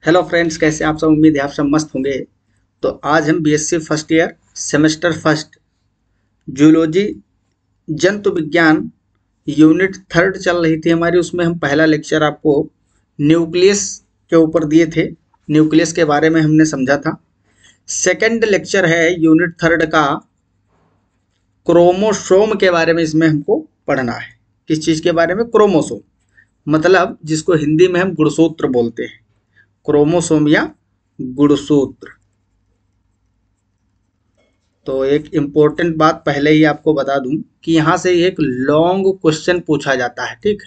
Hello friends, कैसे आप सब। उम्मीद है आप सब मस्त होंगे। तो आज हम BSc first year semester first zoology जंतु विज्ञान यूनिट थर्ड चल रही थी हमारी। उसमें हम पहला लेक्चर आपको न्यूक्लियस के ऊपर दिए थे। न्यूक्लियस के बारे में हमने समझा था। सेकंड लेक्चर है यूनिट थर्ड का क्रोमोसोम के बारे में। इसमें हमको पढ़ना है किस चीज़ के बारे में? क्रोमोसोम, मतलब जिसको हिंदी में हम गुणसूत्र बोलते हैं। क्रोमोसोम या गुणसूत्र। तो एक इम्पोर्टेंट बात पहले ही आपको बता दूं कि यहाँ से एक लॉन्ग क्वेश्चन पूछा जाता है। ठीक,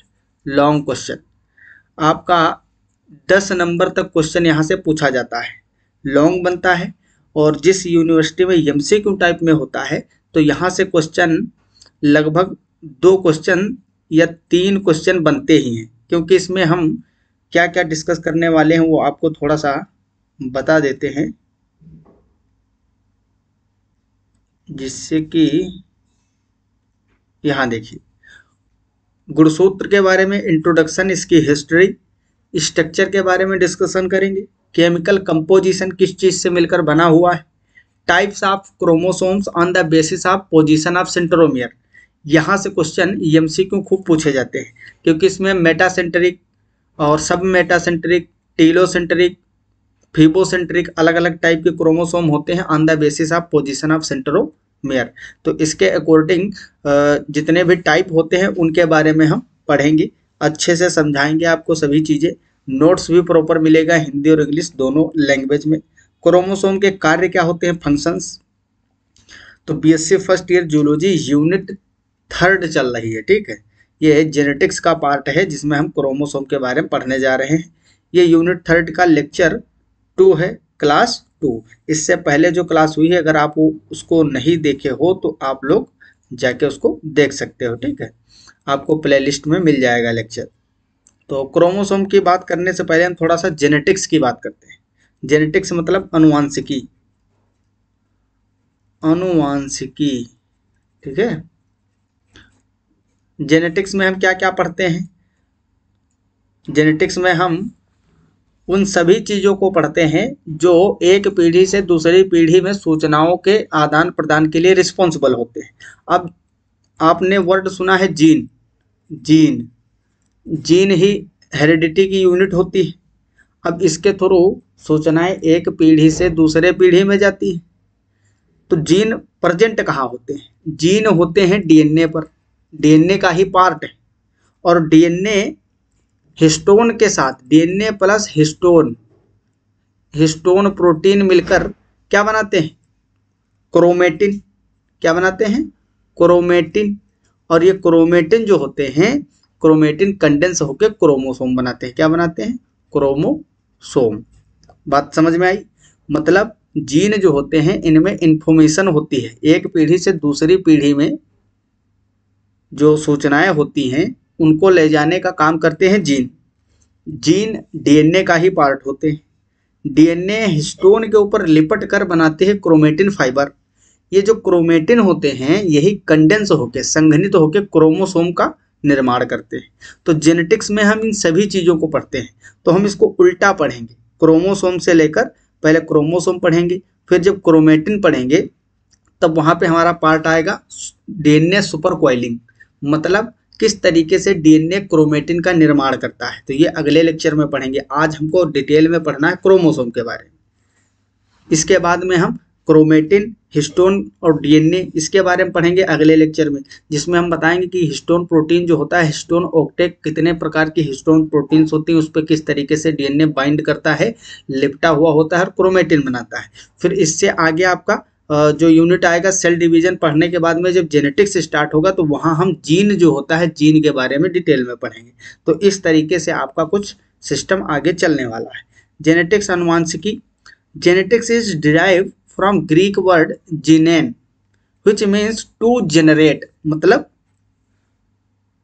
लॉन्ग क्वेश्चन आपका 10 नंबर तक क्वेश्चन यहाँ से पूछा जाता है। लॉन्ग बनता है और जिस यूनिवर्सिटी में एमसीक्यू टाइप में होता है तो यहाँ से क्वेश्चन लगभग 2 क्वेश्चन या 3 क्वेश्चन बनते ही हैं, क्योंकि इसमें हम क्या क्या डिस्कस करने वाले हैं वो आपको थोड़ा सा बता देते हैं, जिससे कि यहाँ देखिए गुणसूत्र के बारे में इंट्रोडक्शन, इसकी हिस्ट्री, स्ट्रक्चर के बारे में डिस्कशन करेंगे। केमिकल कंपोजिशन किस चीज़ से मिलकर बना हुआ है। Types of chromosomes on the basis of position of centromere. यहाँ से क्वेश्चन एमसीक्यू खूब पूछे जाते हैं, क्योंकि इसमें मेटासेंट्रिक और सब मेटासेंट्रिक, टीलोसेंट्रिक, फिबोसेंट्रिक अलग अलग टाइप के क्रोमोसोम होते हैं on the basis of position of centromere. तो इसके अकॉर्डिंग जितने भी टाइप होते हैं उनके बारे में हम पढ़ेंगे, अच्छे से समझाएंगे आपको सभी चीज़ें। नोट्स भी प्रॉपर मिलेगा हिंदी और इंग्लिश दोनों लैंग्वेज में। क्रोमोसोम के कार्य क्या होते हैं, फंक्शंस। तो BSc first year zoology unit third चल रही है। ठीक है, ये जेनेटिक्स का पार्ट है जिसमें हम क्रोमोसोम के बारे में पढ़ने जा रहे हैं। ये यूनिट थर्ड का लेक्चर 2 है, क्लास 2। इससे पहले जो क्लास हुई है, अगर आप उसको नहीं देखे हो तो आप लोग जाके उसको देख सकते हो। ठीक है, आपको प्लेलिस्ट में मिल जाएगा लेक्चर। तो क्रोमोसोम की बात करने से पहले हम थोड़ा सा जेनेटिक्स की बात करते हैं। जेनेटिक्स मतलब अनुवांशिकी। अनुवांशिकी, ठीक है। जेनेटिक्स में हम क्या क्या पढ़ते हैं? जेनेटिक्स में हम उन सभी चीज़ों को पढ़ते हैं जो एक पीढ़ी से दूसरी पीढ़ी में सूचनाओं के आदान प्रदान के लिए रिस्पॉन्सिबल होते हैं। अब आपने वर्ड सुना है जीन। जीन जीन ही हेरिडिटी की यूनिट होती है। अब इसके थ्रू सूचनाएं एक पीढ़ी से दूसरे पीढ़ी में जाती है। तो जीन प्रेजेंट कहाँ होते हैं? जीन होते हैं डीएनए पर। डीएनए का ही पार्ट है। और डीएनए हिस्टोन के साथ, DNA plus histone, histone protein मिलकर क्या बनाते हैं? क्रोमेटिन। क्या बनाते हैं? क्रोमेटिन। और ये क्रोमेटिन जो होते हैं, क्रोमेटिन कंडेंस होकर क्रोमोसोम बनाते हैं। क्या बनाते हैं? क्रोमोसोम। बात समझ में आई? मतलब जीन जो होते हैं इनमें इंफॉर्मेशन होती है, एक पीढ़ी से दूसरी पीढ़ी में जो सूचनाएं होती हैं उनको ले जाने का काम करते हैं जीन। जीन डीएनए का ही पार्ट होते हैं। डीएनए हिस्टोन के ऊपर लिपट कर बनाते हैं क्रोमेटिन फाइबर। ये जो क्रोमेटिन होते हैं यही कंडेंस होकर, संघनित होकर क्रोमोसोम का निर्माण करते हैं। तो जेनेटिक्स में हम इन सभी चीज़ों को पढ़ते हैं। तो हम इसको उल्टा पढ़ेंगे, क्रोमोसोम से लेकर पहले क्रोमोसोम पढ़ेंगे, फिर जब क्रोमेटिन पढ़ेंगे तब वहाँ पे हमारा पार्ट आएगा डीएनए सुपर कॉइलिंग, मतलब किस तरीके से डीएनए क्रोमेटिन का निर्माण करता है। तो ये अगले लेक्चर में पढ़ेंगे। आज हमको डिटेल में पढ़ना है क्रोमोसोम के बारे में। इसके बाद में हम क्रोमेटिन, हिस्टोन और डीएनए इसके बारे में पढ़ेंगे अगले लेक्चर में, जिसमें हम बताएंगे कि हिस्टोन प्रोटीन जो होता है, हिस्टोन ऑक्टेट, कितने प्रकार की हिस्टोन प्रोटीन्स होती हैं, उस पर किस तरीके से डीएनए बाइंड करता है, लिपटा हुआ होता है और क्रोमेटिन बनाता है। फिर इससे आगे आपका जो यूनिट आएगा सेल डिवीजन पढ़ने के बाद में, जब जेनेटिक्स स्टार्ट होगा तो वहाँ हम जीन जो होता है, जीन के बारे में डिटेल में पढ़ेंगे। तो इस तरीके से आपका कुछ सिस्टम आगे चलने वाला है। Genetics, अनुवांशिकी। Genetics is derived from Greek word genen, which means to generate, मतलब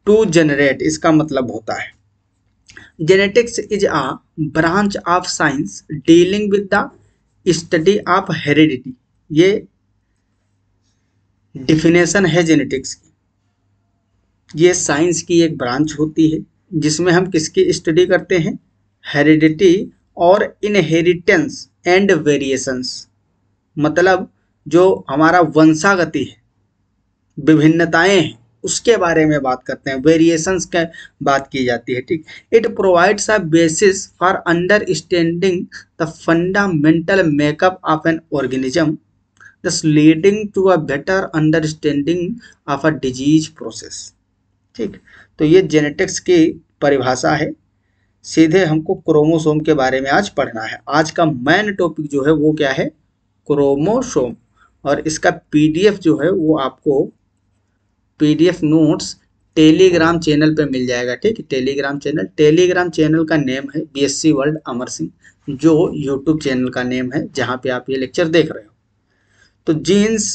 to generate इसका मतलब होता है। Genetics is a branch of science dealing with the study of heredity। ये डिफिनेशन है जेनेटिक्स की। ये साइंस की एक ब्रांच होती है जिसमें हम किसकी स्टडी करते हैं? हेरिडिटी और इनहेरिटेंस एंड वेरिएशंस, मतलब जो हमारा वंशागति है, विभिन्नताएं हैं, उसके बारे में बात करते हैं, वेरिएशंस की बात की जाती है। ठीक, it provides a basis for understanding the fundamental makeup of an organism, thus leading to a better understanding of a disease process। ठीक, तो ये जेनेटिक्स की परिभाषा है। सीधे हमको क्रोमोसोम के बारे में आज पढ़ना है। आज का मेन टॉपिक जो है वो क्या है, क्रोमोसोम। और इसका पीडीएफ जो है वो आपको पीडीएफ नोट्स टेलीग्राम चैनल पे मिल जाएगा। ठीक है, टेलीग्राम चैनल का नेम है बीएससी वर्ल्ड अमर सिंह, जो यूट्यूब चैनल का नेम है जहाँ पे आप ये लेक्चर देख रहे हो। तो जीन्स,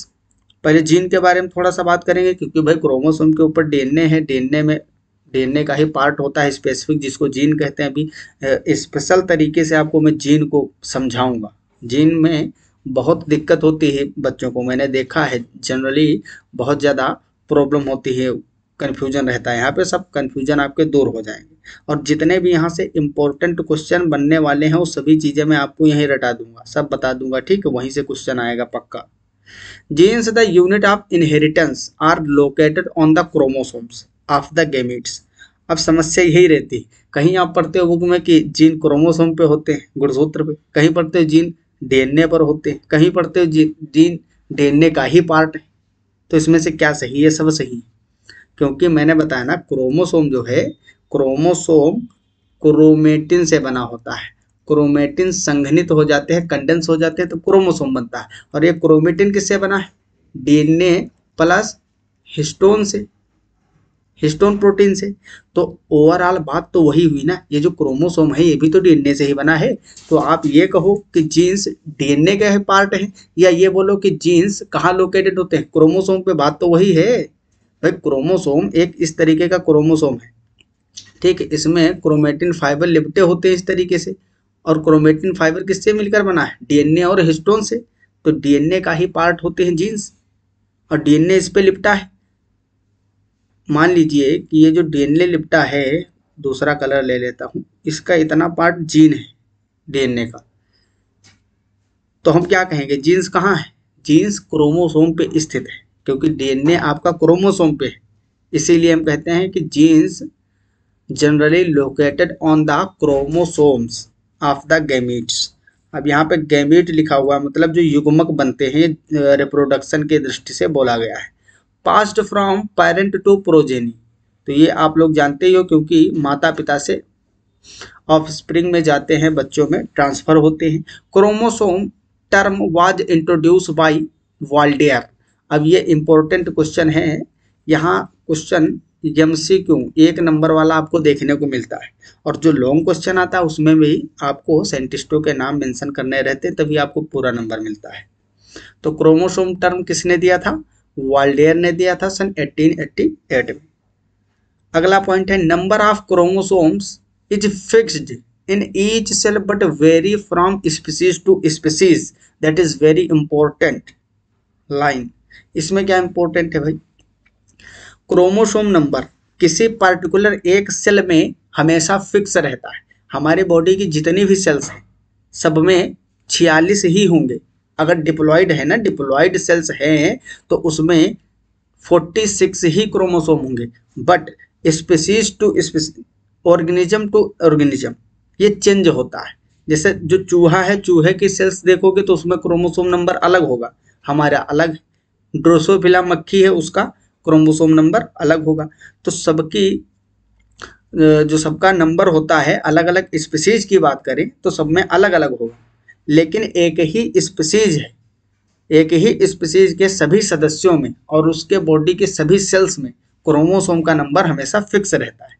पहले जीन के बारे में थोड़ा सा बात करेंगे, क्योंकि भाई क्रोमोसोम के ऊपर डीएनए है, डीएनए का ही पार्ट होता है स्पेसिफिक, जिसको जीन कहते हैं। अभी स्पेशल तरीके से आपको मैं जीन को समझाऊंगा। जीन में बहुत दिक्कत होती है बच्चों को, मैंने देखा है जनरली बहुत ज़्यादा प्रॉब्लम होती है, कन्फ्यूजन रहता है। यहाँ पे सब कन्फ्यूजन आपके दूर हो जाएंगे, और जितने भी यहाँ से इम्पोर्टेंट क्वेश्चन बनने वाले हैं वो सभी चीज़ें मैं आपको यहीं रटा दूंगा, सब बता दूंगा। ठीक है, वहीं से क्वेश्चन आएगा पक्का। Genes, the unit of inheritance, are located on the chromosomes of the gametes। अब समस्या यही रहती है, कहीं आप पढ़ते हो बुक में कि जीन क्रोमोसोम पे होते हैं, गुणसूत्र पे, कहीं पढ़ते हो जीन डीएनए पर होते हैं, कहीं पढ़ते हो जीन डीएनए का ही पार्ट है। तो इसमें से क्या सही है? सब सही है, क्योंकि मैंने बताया ना, क्रोमोसोम जो है, क्रोमोसोम क्रोमेटिन से बना होता है। क्रोमेटिन संघनित हो जाते हैं, कंडेंस हो जाते हैं, तो क्रोमोसोम बनता है। और ये क्रोमेटिन किससे बना है? डीएनए प्लस हिस्टोन से, हिस्टोन प्रोटीन से। तो ओवरऑल बात तो वही हुई ना, ये जो क्रोमोसोम है ये भी तो डीएनए से ही बना है। तो आप ये कहो कि जीन्स डीएनए का पार्ट है, या ये बोलो कि जीन्स कहाँ लोकेटेड होते हैं? क्रोमोसोम पे, बात तो वही है भाई। क्रोमोसोम एक इस तरीके का क्रोमोसोम है, ठीक है, इसमें क्रोमेटिन फाइबर लिपटे होते हैं इस तरीके से, और क्रोमेटिन फाइबर किससे मिलकर बना है? डीएनए और हिस्टोन से। तो डीएनए का ही पार्ट होते हैं जीन्स, और डीएनए इस पे लिपटा है। मान लीजिए कि ये जो डीएनए लिपटा है, दूसरा कलर ले लेता हूँ, इसका इतना पार्ट जीन है डीएनए का, तो हम क्या कहेंगे? जीन्स कहाँ है? जीन्स क्रोमोसोम पे स्थित है, क्योंकि डीएनए आपका क्रोमोसोम पे है, इसीलिए हम कहते हैं कि genes generally located on the chromosomes of the gametes. अब यहाँ पे गैमीट लिखा हुआ है, मतलब जो युग्मक बनते हैं, रिप्रोडक्शन के दृष्टि से बोला गया है। Passed from parent to progeny, तो ये आप लोग जानते ही हो, क्योंकि माता पिता से ऑफस्प्रिंग में जाते हैं, बच्चों में ट्रांसफर होते हैं। Chromosome term was introduce by Waldeyer. अब ये इंपॉर्टेंट क्वेश्चन है, यहाँ क्वेश्चन एमसीक्यू 1 नंबर वाला आपको देखने को मिलता है, और जो लॉन्ग क्वेश्चन आता है उसमें भी आपको साइंटिस्टों के नाम मेंशन करने रहते हैं, तभी आपको पूरा नंबर मिलता है। तो क्रोमोसोम टर्म किसने दिया था? वाल्डेयर ने दिया था सन 1888 में। अगला पॉइंट है, number of chromosomes is fixed in each cell but vary from species to species. That is very important line. इसमें क्या इंपॉर्टेंट है भाई? क्रोमोसोम नंबर किसी पर्टिकुलर एक सेल में हमेशा फिक्स रहता है। हमारे बॉडी की जितनी भी सेल्स हैं सब में 46 ही होंगे। अगर डिप्लॉइड है ना, डिप्लॉइड सेल्स हैं, तो उसमें 46 ही क्रोमोसोम होंगे। But species to species, organism to organism, ये चेंज होता है। जैसे जो चूहा है, चूहे की सेल्स देखोगे तो उसमें क्रोमोसोम नंबर अलग होगा, हमारा अलग। ड्रोसोफिला मक्खी है, उसका क्रोमोसोम नंबर अलग होगा। तो सबकी जो सबका नंबर होता है, अलग अलग स्पीसीज की बात करें तो सब में अलग अलग होगा, लेकिन एक ही स्पीसीज है, एक ही स्पीसीज के सभी सदस्यों में और उसके बॉडी के सभी सेल्स में क्रोमोसोम का नंबर हमेशा फिक्स रहता है।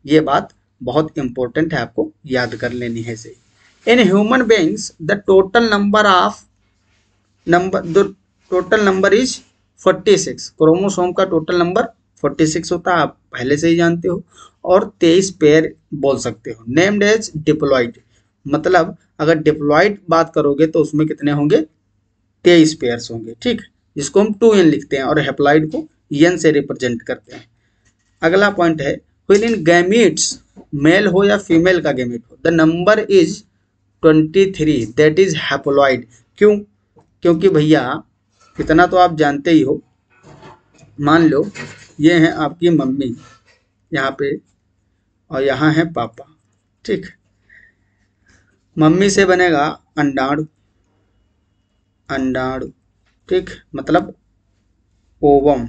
ये बात बहुत इंपॉर्टेंट है, आपको याद कर लेनी है इसे। In human beings the total number is 46। Chromosome का टोटल नंबर 46 होता है, आप पहले से ही जानते हो। और 23 पेयर बोल सकते हो। नेम्ड एज डिप्लॉइड, मतलब अगर डिप्लॉइड बात करोगे तो उसमें कितने होंगे? 23 पेयर्स होंगे, ठीक, जिसको हम 2n लिखते हैं, और हेप्लॉइड को n से रिप्रेजेंट करते हैं। अगला पॉइंट है, व्हेन इन गैमीट्स, मेल हो या फीमेल का गैमीट हो, the number is 23 that is haploid. क्यों? क्योंकि भैया इतना तो आप जानते ही हो, मान लो ये है आपकी मम्मी यहाँ पे और यहाँ है पापा, ठीक। मम्मी से बनेगा अंडाणु, अंडाणु, ठीक, मतलब ओवम,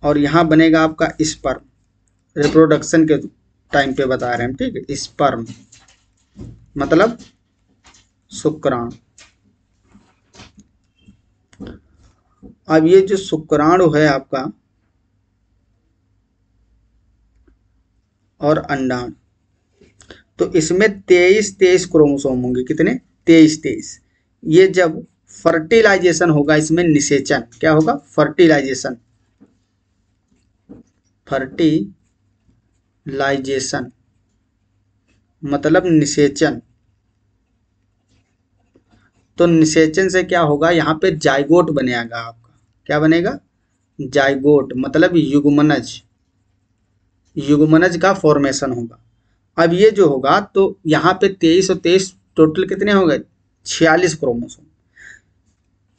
और यहाँ बनेगा आपका स्पर्म, रिप्रोडक्शन के टाइम पे बता रहे हैं, ठीक है, स्पर्म मतलब शुक्राणु। अब ये जो शुक्राणु है आपका और अंडाणु, तो इसमें 23 क्रोमोसोम होंगे। कितने? 23। ये जब फर्टिलाइजेशन होगा, इसमें निषेचन, क्या होगा? फर्टिलाइजेशन, फर्टिलाइजेशन मतलब निषेचन। तो निषेचन से क्या होगा? यहाँ पे जाइगोट बनेगा आपका। क्या बनेगा? जाइगोट मतलब युग्मनज, युग्मनज का फॉर्मेशन होगा। अब ये जो होगा तो यहाँ पे 23 और 23 टोटल कितने हो गए? 46 क्रोमोसोम।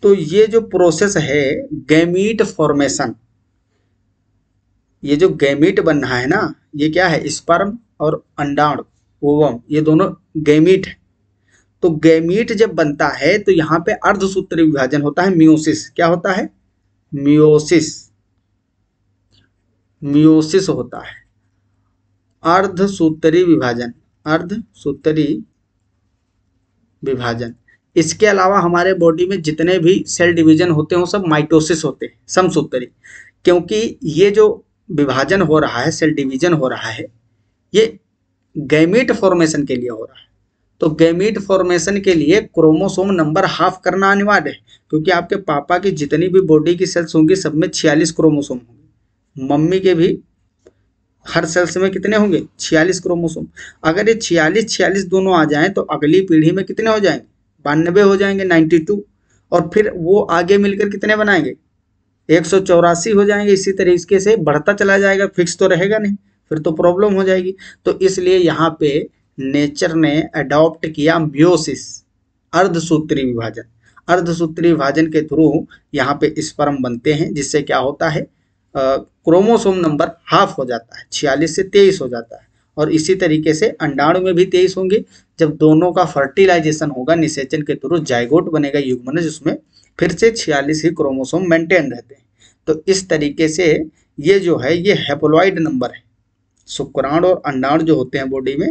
तो ये जो प्रोसेस है गैमीट फॉर्मेशन, ये जो गैमीट बन रहा है ना, ये क्या है? स्पर्म और अंडाणु, ओवम, ये दोनों गैमीट है। तो गैमीट जब बनता है तो यहाँ पे अर्धसूत्री विभाजन होता है, मियोसिस। क्या होता है? मियोसिस, मियोसिस होता है। अर्धसूत्री विभाजन, अर्धसूत्री विभाजन। इसके अलावा हमारे बॉडी में जितने भी सेल डिवीजन होते हैं वो सब माइटोसिस होते हैं, समसूत्री। क्योंकि ये जो विभाजन हो रहा है, सेल डिवीजन हो रहा है, ये गैमीट फॉर्मेशन के लिए हो रहा है। तो गैमीट फॉर्मेशन के लिए क्रोमोसोम नंबर हाफ करना अनिवार्य है, क्योंकि आपके पापा की जितनी भी बॉडी की सेल्स होंगी सब में 46 क्रोमोसोम होंगे, मम्मी के भी हर सेल्स में कितने होंगे? 46 क्रोमोसोम। अगर ये 46 दोनों आ जाएं तो अगली पीढ़ी में कितने हो जाएंगे? 92 हो जाएंगे, 92। और फिर वो आगे मिलकर कितने बनाएंगे? 184 हो जाएंगे। इसी तरीके से बढ़ता चला जाएगा, फिक्स तो रहेगा नहीं, फिर तो प्रॉब्लम हो जाएगी। तो इसलिए यहाँ पे नेचर ने अडॉप्ट किया मियोसिस, अर्धसूत्री विभाजन। अर्धसूत्री विभाजन के थ्रू यहाँ पे स्पर्म बनते हैं, जिससे क्या होता है? क्रोमोसोम नंबर हाफ हो जाता है, 46 से 23 हो जाता है। और इसी तरीके से अंडाणु में भी 23 होंगे। जब दोनों का फर्टिलाइजेशन होगा निषेचन के थ्रू, जाइगोट बनेगा, युग्मनज, जिसमें फिर से 46 ही क्रोमोसोम मेंटेन रहते हैं। तो इस तरीके से ये जो है ये हैप्लॉइड नंबर है। शुक्राणु और अंडाणु जो होते हैं बॉडी में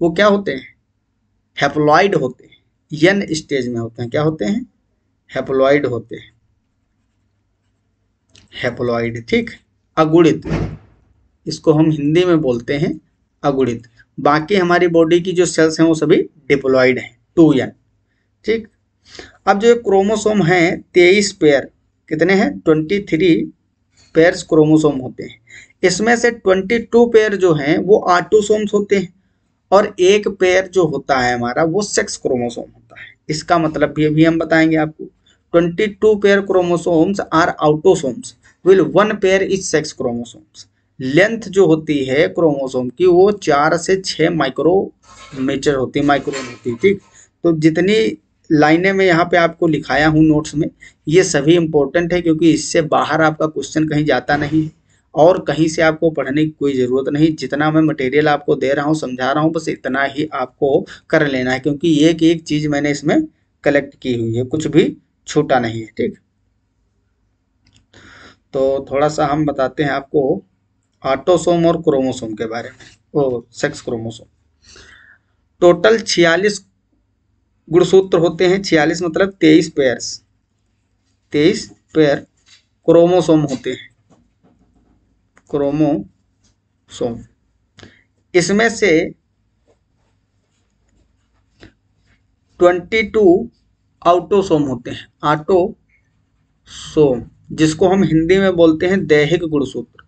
वो क्या होते हैं? हैप्लॉइड होते हैं, यन स्टेज में होते हैं। क्या होते हैं? हैप्लॉइड होते हैं, हैप्लॉइड, ठीक। अगुणित, इसको हम हिंदी में बोलते हैं अगुणित। बाकी हमारी बॉडी की जो सेल्स हैं वो सभी डिप्लॉइड हैं, 2n, ठीक। अब जो क्रोमोसोम हैं 23 पेयर, कितने हैं? 23 पेयर्स क्रोमोसोम होते हैं। इसमें से 22 पेयर जो हैं वो ऑटोसोम्स होते हैं, और एक पेयर जो होता है हमारा वो सेक्स क्रोमोसोम होता है। इसका मतलब भी अभी हम बताएंगे आपको। 22 pair chromosomes are autosomes will 1 pair is sex chromosomes. Length जो होती है क्रोमोसोम की वो 4 से 6 माइक्रोमीटर होती है, माइक्रोन होती है, ठीक। तो जितनी लाइनें मैं यहाँ पे आपको लिखाया हूँ नोट्स में, ये सभी इंपॉर्टेंट है, क्योंकि इससे बाहर आपका क्वेश्चन कहीं जाता नहीं है और कहीं से आपको पढ़ने की कोई ज़रूरत नहीं। जितना मैं मटेरियल आपको दे रहा हूँ, समझा रहा हूँ, बस इतना ही आपको कर लेना है, क्योंकि एक एक चीज़ मैंने इसमें कलेक्ट की हुई है, कुछ भी छूटा नहीं है, ठीक। तो थोड़ा सा हम बताते हैं आपको ऑटोसोम और क्रोमोसोम के बारे में, वो सेक्स क्रोमोसोम। टोटल 46 गुणसूत्र होते हैं। 46 मतलब 23 पेयर्स, 23 पेयर क्रोमोसोम होते हैं, क्रोमोसोम। इसमें से 22 ऑटोसोम होते हैं, ऑटोसोम, जिसको हम हिंदी में बोलते हैं दैहिक गुणसूत्र,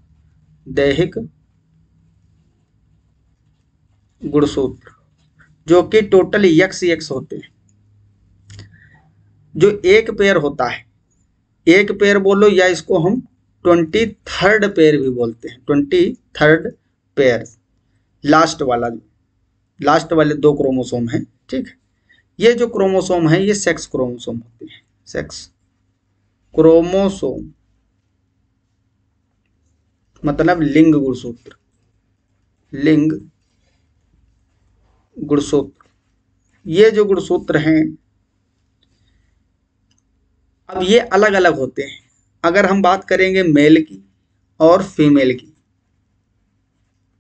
दैहिक गुणसूत्र, जो कि टोटल XX होते हैं। जो एक पेयर होता है, एक पेयर बोलो, या इसको हम 23rd पेयर भी बोलते हैं, 23rd पेयर, लास्ट वाला लास्ट वाले 2 क्रोमोसोम हैं, ठीक है। ये जो क्रोमोसोम है ये सेक्स क्रोमोसोम होते हैं, सेक्स क्रोमोसोम मतलब लिंग गुणसूत्र, लिंग गुणसूत्र। ये जो गुणसूत्र हैं अब ये अलग अलग होते हैं। अगर हम बात करेंगे मेल की और फीमेल की,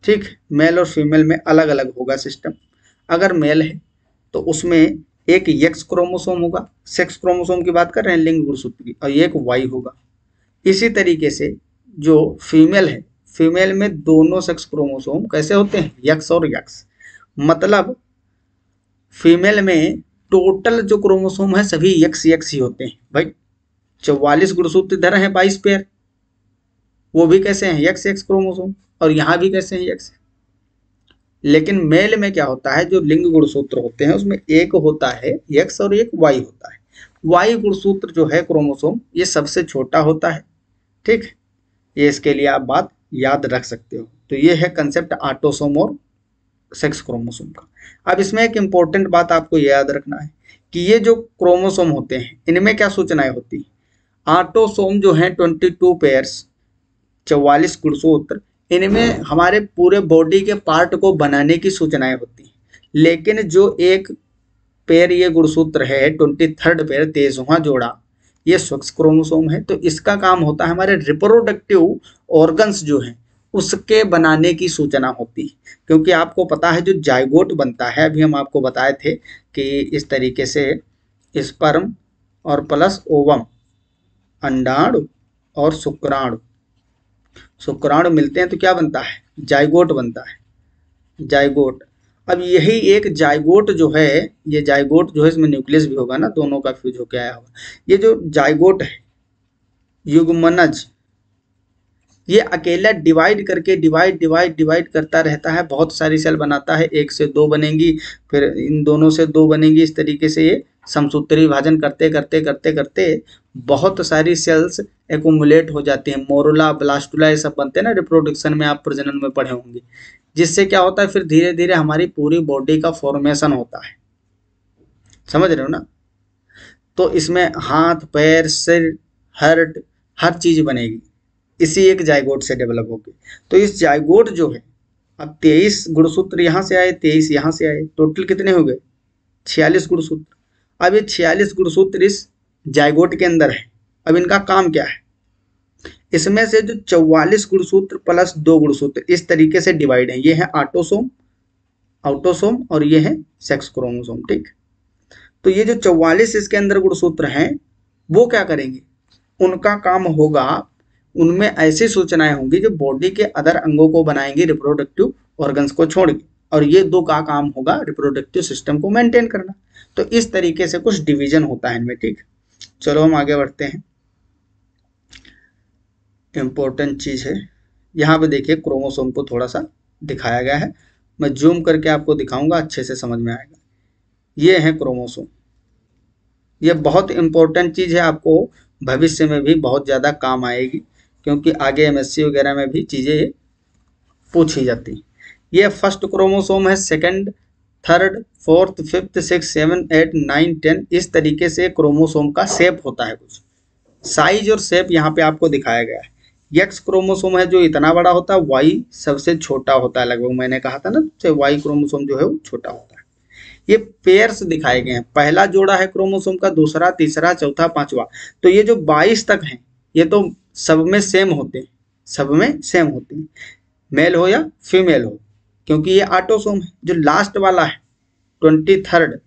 ठीक, मेल और फीमेल में अलग अलग होगा सिस्टम। अगर मेल है तो उसमें एक एक्स क्रोमोसोम होगा, सेक्स क्रोमोसोम की बात कर रहे हैं लिंग गुणसूत्र की, और एक वाई होगा। इसी तरीके से जो फीमेल है, फीमेल में दोनों सेक्स क्रोमोसोम कैसे होते हैं, एक्स और एक्स। मतलब फीमेल में टोटल जो क्रोमोसोम है सभी एक्स एक्स ही होते हैं भाई। 44 गुणसूत्र इधर हैं 22 पेयर, वो भी कैसे हैं एक्स एक्स क्रोमोसोम, और यहाँ भी कैसे हैं एक्स। लेकिन मेल में क्या होता है, जो लिंग गुणसूत्र होते हैं उसमें एक होता है एक्स और एक वाई होता है। वाई गुणसूत्र जो है क्रोमोसोम ये सबसे छोटा होता है, ठीक। ये इसके लिए आप बात याद रख सकते हो। तो ये है कंसेप्ट ऑटोसोम और सेक्स क्रोमोसोम का। अब इसमें एक इंपॉर्टेंट बात आपको याद रखना है कि ये जो क्रोमोसोम होते हैं इनमें क्या सूचनाएं होती हैं। ऑटोसोम जो है 22 पेयर्स, 44 गुणसूत्र, इनमें हमारे पूरे बॉडी के पार्ट को बनाने की सूचनाएं होती हैं। लेकिन जो एक पेयर ये गुणसूत्र है 23rd पेयर, 23वां जोड़ा, ये सेक्स क्रोमोसोम है। तो इसका काम होता है हमारे रिप्रोडक्टिव ऑर्गन्स जो है उसके बनाने की सूचना होती है। क्योंकि आपको पता है जो जाइगोट बनता है, अभी हम आपको बताए थे कि इस तरीके से स्पर्म और प्लस ओवम, अंडाणु और शुक्राणु, शुक्राणु मिलते हैं तो क्या बनता है, जाइगोट बनता है, जाइगोट। अब यही एक जाइगोट जो है, ये जाइगोट जो है इसमें न्यूक्लियस भी होगा ना, दोनों का फ्यूज होकर आया होगा। ये जो जाइगोट है युग्मनज, ये अकेला डिवाइड करके डिवाइड करता रहता है, बहुत सारी सेल बनाता है, 1 से 2 बनेंगी, फिर इन दोनों से 2 बनेंगी। इस तरीके से ये समसूत्री विभाजन करते करते करते करते बहुत सारी सेल्स एकुमुलेट हो जाती हैं। मोरुला, ब्लास्टुला ये सब बनते हैं ना, रिप्रोडक्शन में आप प्रजनन में पढ़े होंगे। जिससे क्या होता है फिर धीरे धीरे हमारी पूरी बॉडी का फॉर्मेशन होता है, समझ रहे हो ना। तो इसमें हाथ, पैर, सिर, हार्ट, हर चीज बनेगी इसी एक जाइगोट से डेवलप होगी। तो इस जाइगोट जो है, अब 23 गुणसूत्र यहाँ से आए, 23 यहाँ से आए, टोटल कितने हो गए 46 गुणसूत्र। अब ये 46 गुणसूत्र इस जाइगोट के अंदर है। अब इनका काम क्या है, इसमें से जो 44 गुणसूत्र प्लस 2 गुणसूत्र इस तरीके से डिवाइड है। ये है ऑटोसोम, ऑटोसोम, और ये है सेक्स क्रोमोसोम, ठीक। तो ये जो 44 इसके अंदर गुणसूत्र हैं वो क्या करेंगे, उनका काम होगा, उनमें ऐसी सूचनाएं होंगी जो बॉडी के अदर अंगों को बनाएंगी रिप्रोडक्टिव ऑर्गन्स को छोड़ के, और ये 2 का काम होगा रिप्रोडक्टिव सिस्टम को मेंटेन करना। तो इस तरीके से कुछ डिवीजन होता है इनमें, ठीक। चलो हम आगे बढ़ते हैं। इंपॉर्टेंट चीज है यहाँ पे, देखिए क्रोमोसोम को थोड़ा सा दिखाया गया है, मैं जूम करके आपको दिखाऊंगा, अच्छे से समझ में आएगा। ये है क्रोमोसोम, ये बहुत इंपॉर्टेंट चीज है, आपको भविष्य में भी बहुत ज़्यादा काम आएगी, क्योंकि आगे एमएससी वगैरह में भी चीज़ें पूछी जाती हैं। ये फर्स्ट क्रोमोसोम है, सेकंड, थर्ड, फोर्थ, फिफ्थ, 6, 7, 8, 9, 10, इस तरीके से क्रोमोसोम का शेप होता है। कुछ साइज और शेप यहाँ पे आपको दिखाया गया है। एक्स क्रोमोसोम है जो इतना बड़ा होता है, वाई सबसे छोटा होता है लगभग, मैंने कहा था ना, वाई क्रोमोसोम जो है वो छोटा होता है। ये पेयर्स दिखाए गए हैं, पहला जोड़ा है क्रोमोसोम का, दूसरा, तीसरा, चौथा, पांचवा। तो ये जो 22 तक हैं ये तो सब में सेम होते हैं, सब में सेम होते हैं, मेल हो या फीमेल हो, क्योंकि ये ऑटोसोम है। जो लास्ट वाला है 23rd,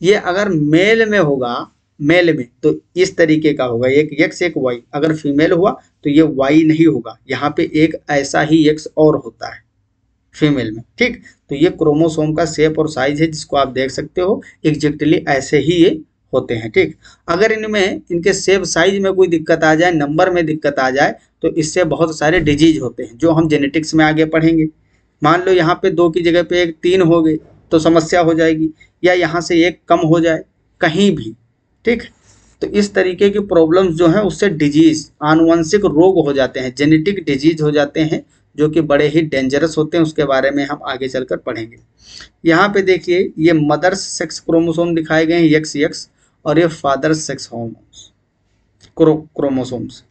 ये अगर मेल में होगा, मेल में तो इस तरीके का होगा, एक एक्स एक वाई। अगर फीमेल हुआ तो ये वाई नहीं होगा, यहाँ पे एक ऐसा ही एक्स और होता है फीमेल में, ठीक। तो ये क्रोमोसोम का शेप और साइज है, जिसको आप देख सकते हो एग्जैक्टली ऐसे ही ये होते हैं, ठीक। अगर इनमें इनके शेप साइज में कोई दिक्कत आ जाए, नंबर में दिक्कत आ जाए, तो इससे बहुत सारे डिजीज होते हैं जो हम जेनेटिक्स में आगे पढ़ेंगे। मान लो यहाँ पे 2 की जगह पे 1, 3 हो गए तो समस्या हो जाएगी, या यहाँ से 1 कम हो जाए कहीं भी, ठीक। तो इस तरीके की प्रॉब्लम्स जो हैं उससे डिजीज, आनुवंशिक रोग हो जाते हैं, जेनेटिक डिजीज हो जाते हैं, जो कि बड़े ही डेंजरस होते हैं, उसके बारे में हम आगे चलकर पढ़ेंगे। यहाँ पे देखिए ये मदर्स सेक्स क्रोमोसोम दिखाए गए हैं XX, और ये फादर्स सेक्स हॉर्मोन्स क्रोमोसोम्स,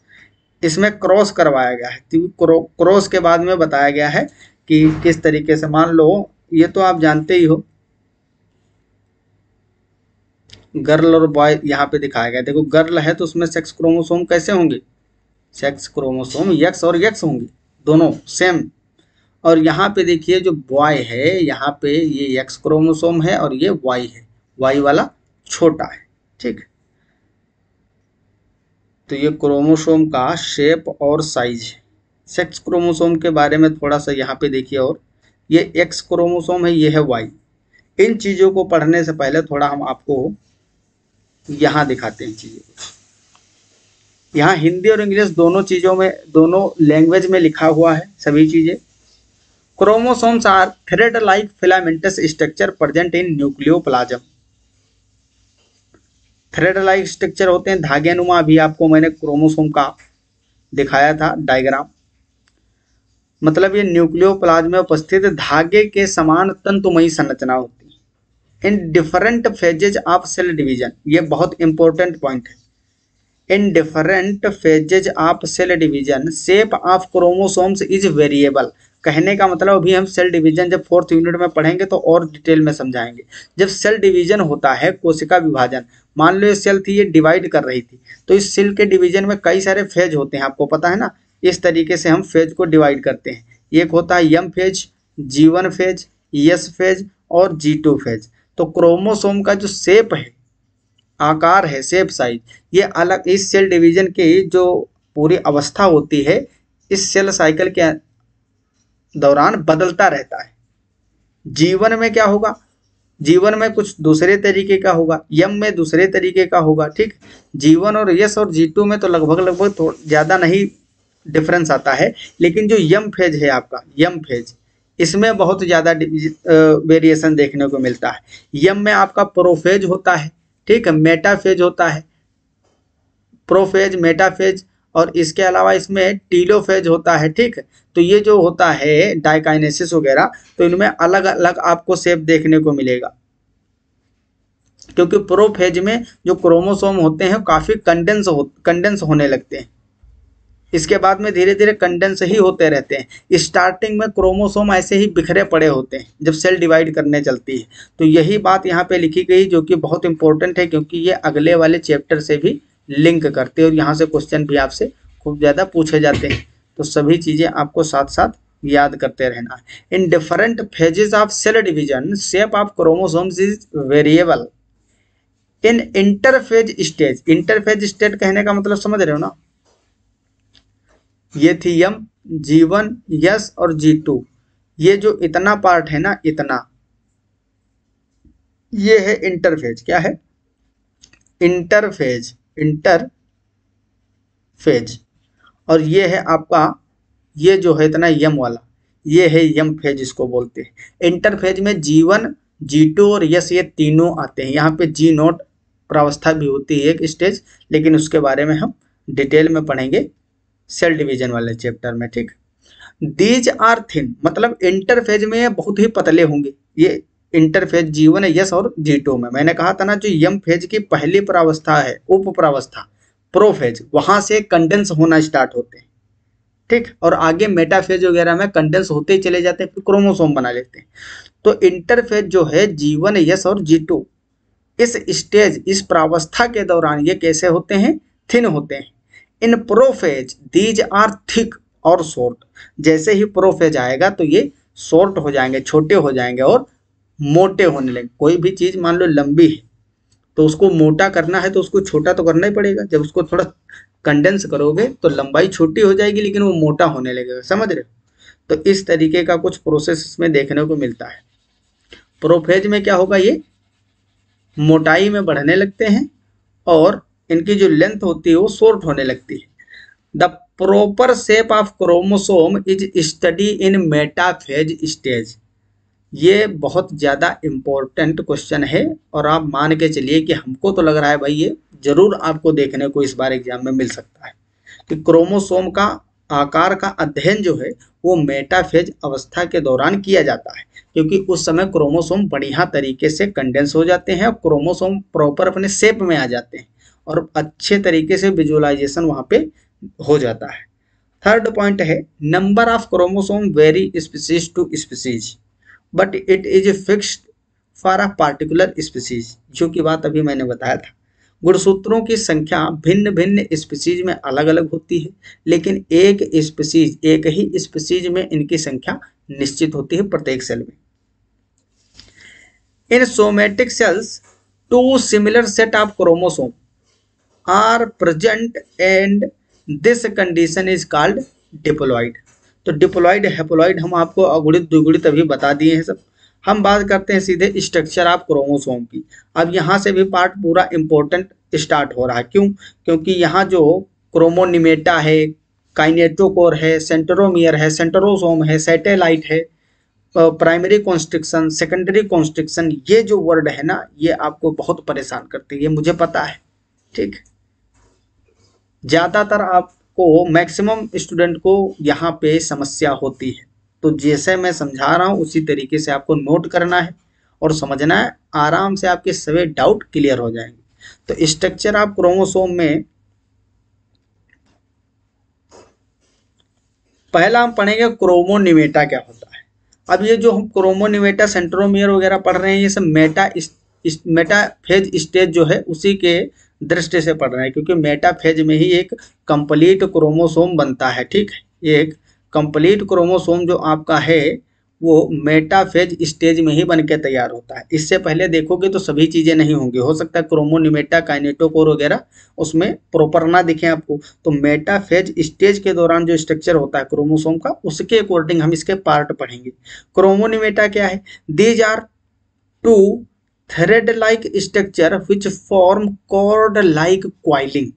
इसमें क्रॉस करवाया गया है। तो क्रॉस के बाद में बताया गया है कि किस तरीके से, मान लो ये तो आप जानते ही हो, गर्ल और बॉय यहाँ पे दिखाया गया। देखो गर्ल है तो उसमें सेक्स क्रोमोसोम कैसे होंगे, सेक्स क्रोमोसोम X और X होंगे, दोनों सेम। और यहाँ पे देखिए जो बॉय है यहाँ पे ये X क्रोमोसोम है और ये Y है, Y वाला छोटा है, ठीक। तो ये क्रोमोसोम का शेप और साइज है। सेक्स क्रोमोसोम के बारे में थोड़ा सा यहाँ पे देखिए, और ये X क्रोमोसोम है, ये है Y। इन चीज़ों को पढ़ने से पहले थोड़ा हम आपको यहाँ दिखाते हैं चीज़ें कुछ। यहाँ हिंदी और इंग्लिश दोनों चीज़ों में, दोनों लैंग्वेज में लिखा हुआ है सभी चीज़ें। Chromosomes are thread like filamentous structure present in nucleoplasm. Thread like structure होते हैं, धागेनुमा। अभी आपको मैंने क्रोमोसोम का दिखाया था डायग्राम, मतलब ये न्यूक्लियोप्लाज्म में उपस्थित धागे के समान तंतुमयी संरचना होती है। In different phases of cell division, ये बहुत इंपॉर्टेंट पॉइंट है। In different phases of cell division shape of chromosomes is variable. कहने का मतलब अभी हम सेल डिवीजन जब 4th यूनिट में पढ़ेंगे तो और डिटेल में समझाएंगे। जब सेल डिवीजन होता है, कोशिका विभाजन, मान लो ये सेल थी, ये डिवाइड कर रही थी, तो इस सेल के डिवीजन में कई सारे फेज होते हैं, आपको पता है ना। इस तरीके से हम फेज को डिवाइड करते हैं। एक होता है M phase, G1 phase, S phase और G2 फेज। तो क्रोमोसोम का जो शेप है, आकार है, शेप साइज, ये अलग इस सेल डिवीजन की जो पूरी अवस्था होती है, इस सेल साइकिल के दौरान बदलता रहता है। जीवन में क्या होगा, जीवन में कुछ दूसरे तरीके का होगा, यम में दूसरे तरीके का होगा, ठीक। जीवन और यस और G2 में तो लगभग ज़्यादा नहीं डिफरेंस आता है, लेकिन जो यम फेज है आपका, यम फेज, इसमें बहुत ज़्यादा वेरिएशन देखने को मिलता है। यम में आपका प्रोफेज होता है, ठीक है, मेटाफेज होता है, प्रोफेज, मेटाफेज, और इसके अलावा इसमें टीलोफेज होता है, ठीक है। तो ये जो होता है डाइकाइनेसिस वगैरह, तो इनमें अलग अलग आपको शेप देखने को मिलेगा, क्योंकि प्रोफेज में जो क्रोमोसोम होते हैं काफ़ी कंडेंस होने लगते हैं। इसके बाद में धीरे धीरे कंडेंस ही होते रहते हैं। स्टार्टिंग में क्रोमोसोम ऐसे ही बिखरे पड़े होते हैं जब सेल डिवाइड करने चलती है। तो यही बात यहाँ पे लिखी गई, जो कि बहुत इंपॉर्टेंट है, क्योंकि ये अगले वाले चैप्टर से भी लिंक करते हैं और यहाँ से क्वेश्चन भी आपसे खूब ज़्यादा पूछे जाते हैं। तो सभी चीज़ें आपको साथ साथ याद करते रहना है। In different phases of cell division shape of chromosomes is variable. In interphase stage, interphase stage कहने का मतलब समझ रहे हो ना, ये थी M, G1, S और G2, ये जो इतना पार्ट है ना, इतना, ये है इंटरफेज। क्या है, इंटरफेज, इंटरफेज। और ये है आपका, ये जो है इतना M वाला, ये है M फेज इसको बोलते हैं। इंटरफेज में G1, G2 और S ये तीनों आते हैं। यहाँ पे G0 प्रावस्था भी होती है एक स्टेज, लेकिन उसके बारे में हम डिटेल में पढ़ेंगे सेल डिवीजन वाले चैप्टर में, ठीक। दीज आर थिन, मतलब इंटरफेज में ये बहुत ही पतले होंगे। ये इंटरफेज G1, S और G2 में मैंने कहा था ना, जो M फेज की पहली प्रावस्था है, उप प्रावस्था, प्रोफेज, वहां से कंडेंस होना स्टार्ट होते हैं, ठीक। और आगे मेटाफेज वगैरह में कंडेंस होते ही चले जाते हैं, फिर क्रोमोसोम बना लेते हैं। तो इंटरफेज जो है G1, S और G2, इस स्टेज, इस प्रावस्था के दौरान ये कैसे होते हैं, थिन होते हैं। इन प्रोफेज दीज आर थिक और शॉर्ट। जैसे ही प्रोफेज आएगा तो ये शॉर्ट हो जाएंगे, छोटे हो जाएंगे और मोटे होने लगेंगे। कोई भी चीज़ मान लो लंबी है तो उसको मोटा करना है तो उसको छोटा तो करना ही पड़ेगा। जब उसको थोड़ा कंडेंस करोगे तो लंबाई छोटी हो जाएगी, लेकिन वो मोटा होने लगेगा, समझ रहे हो। तो इस तरीके का कुछ प्रोसेस इसमें देखने को मिलता है। प्रोफेज में क्या होगा, ये मोटाई में बढ़ने लगते हैं और इनकी जो लेंथ होती है वो शॉर्ट होने लगती है। The proper shape of chromosome is study in metaphase stage. ये बहुत ज़्यादा इम्पोर्टेंट क्वेश्चन है, और आप मान के चलिए कि हमको तो लग रहा है भाई ये जरूर आपको देखने को इस बार एग्जाम में मिल सकता है कि क्रोमोसोम का आकार का अध्ययन जो है वो मेटाफेज अवस्था के दौरान किया जाता है, क्योंकि उस समय क्रोमोसोम बढ़िया तरीके से कंडेंस हो जाते हैं और क्रोमोसोम प्रॉपर अपने शेप में आ जाते हैं और अच्छे तरीके से विजुअलाइजेशन वहाँ पे हो जाता है। थर्ड पॉइंट है number of chromosome vary species to species but it is fixed for a particular species, जो की बात अभी मैंने बताया था। गुणसूत्रों की संख्या भिन्न भिन्न स्पीसीज में अलग अलग होती है, लेकिन एक ही स्पीसीज में इनकी संख्या निश्चित होती है प्रत्येक सेल में। In somatic cells two similar set of chromosome are present and this condition is called diploid. तो डिप्लॉइड हेप्लॉइड हम आपको अगुणित द्विगुणित अभी बता दिए हैं सब। हम बात करते हैं सीधे स्ट्रक्चर ऑफ क्रोमोसोम की। अब यहाँ से भी पार्ट पूरा इंपॉर्टेंट स्टार्ट हो रहा है। क्यों? क्योंकि यहाँ जो क्रोमोनिमेटा है, काइनेटोकोर है, सेंट्रोमियर है, सेंट्रोसोम है, सैटेलाइट है, प्राइमरी कॉन्स्ट्रिक्शन, सेकेंडरी कॉन्स्ट्रिक्शन, ये जो वर्ड है ना, ये आपको बहुत परेशान करते हैं, ये मुझे पता है। ठीक, ज़्यादातर आपको मैक्सिमम स्टूडेंट को यहाँ पे समस्या होती है। तो जैसे मैं समझा रहा हूँ उसी तरीके से आपको नोट करना है और समझना है, आराम से आपके सभी डाउट क्लियर हो जाएंगे। तो स्ट्रक्चर ऑफ क्रोमोसोम में पहला हम पढ़ेंगे क्रोमोनिमेटा क्या होता है। अब ये जो हम क्रोमोनिमेटा, सेंट्रोमियर वगैरह पढ़ रहे हैं, ये सब मेटाफेज स्टेज जो है उसी के दृष्टि से पढ़ रहे हैं, क्योंकि मेटाफेज में ही एक कंप्लीट क्रोमोसोम बनता है। ठीक है, एक कंप्लीट क्रोमोसोम जो आपका है वो मेटाफेज स्टेज में ही बन के तैयार होता है। इससे पहले देखोगे तो सभी चीज़ें नहीं होंगी, हो सकता है क्रोमोनिमेटा, काइनेटोकोर वगैरह उसमें प्रॉपर ना दिखें आपको। तो मेटाफेज स्टेज के दौरान जो स्ट्रक्चर होता है क्रोमोसोम का, उसके अकॉर्डिंग हम इसके पार्ट पढ़ेंगे। क्रोमोनिमेटा क्या है? These are two thread like structure which form cord like coiling,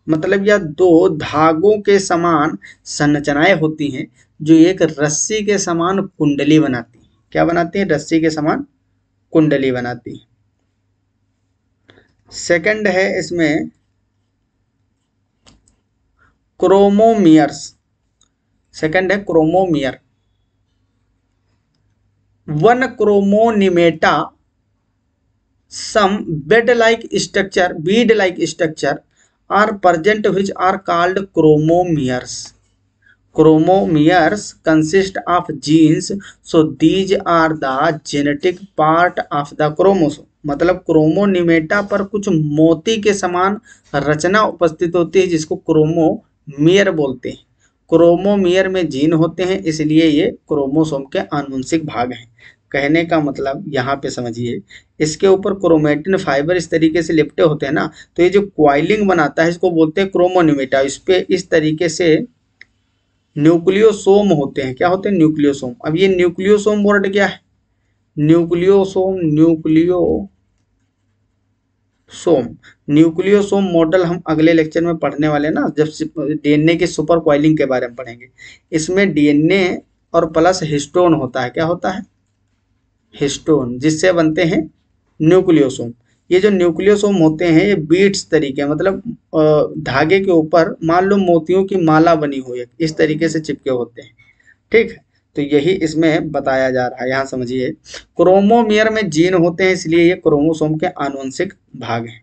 मतलब यह दो धागों के समान संरचनाएं होती हैं जो एक रस्सी के समान कुंडली बनाती हैं। क्या बनाती हैं? रस्सी के समान कुंडली बनाती हैं। सेकंड है इसमें क्रोमोमियर्स। सेकंड है chromomere. One chromonemata some bead like structure are present which are called chromomeres. Chromomeres consist of genes, so these are the genetic part of the chromosome. मतलब क्रोमोनिमेटा पर कुछ मोती के समान रचना उपस्थित होती है जिसको क्रोमोमियर बोलते हैं। क्रोमोमियर में जीन होते हैं, इसलिए ये क्रोमोसोम के आनुवंशिक भाग हैं। कहने का मतलब यहाँ पे समझिए, इसके ऊपर क्रोमेटिन फाइबर इस तरीके से लिपटे होते हैं ना, तो ये जो क्वाइलिंग बनाता है इसको बोलते हैं क्रोमोनिमेटा। इस पे इस तरीके से न्यूक्लियोसोम होते हैं। क्या होते हैं? न्यूक्लियोसोम। अब ये न्यूक्लियोसोम वर्ड क्या है? न्यूक्लियोसोम मॉडल हम अगले लेक्चर में पढ़ने वाले ना, जब डीएनए की सुपर क्वाइलिंग के बारे में पढ़ेंगे। इसमें डीएनए और प्लस हिस्टोन होता है। क्या होता है? हिस्टोन, जिससे बनते हैं न्यूक्लियोसोम। ये जो न्यूक्लियोसोम होते हैं ये बीड्स तरीके, मतलब धागे के ऊपर मान लो मोतियों की माला बनी हुई है, इस तरीके से चिपके होते हैं। ठीक है, तो यही इसमें बताया जा रहा है। यहाँ समझिए, क्रोमोमियर में जीन होते हैं, इसलिए ये क्रोमोसोम के आनुवंशिक भाग हैं।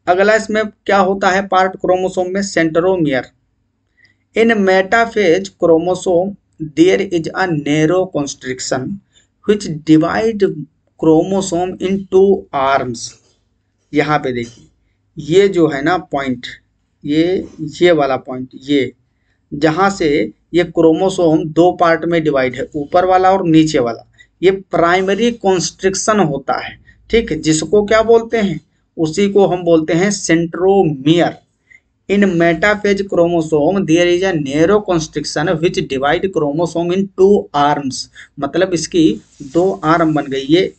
अगला इसमें क्या होता है पार्ट क्रोमोसोम में? Centromere. In metaphase chromosome there is a narrow constriction which divide chromosome in two arms. यहाँ पे देखिए, ये जो है ना पॉइंट, ये वाला पॉइंट, ये जहाँ से ये क्रोमोसोम दो पार्ट में डिवाइड है, ऊपर वाला और नीचे वाला, ये प्राइमरी कॉन्स्ट्रिक्शन होता है। ठीक है, जिसको क्या बोलते हैं? उसी को हम बोलते हैं centromere. In metaphase chromosome there is a narrow constriction which divide chromosome in two arms, मतलब इसकी दो आर्म बन गई, ये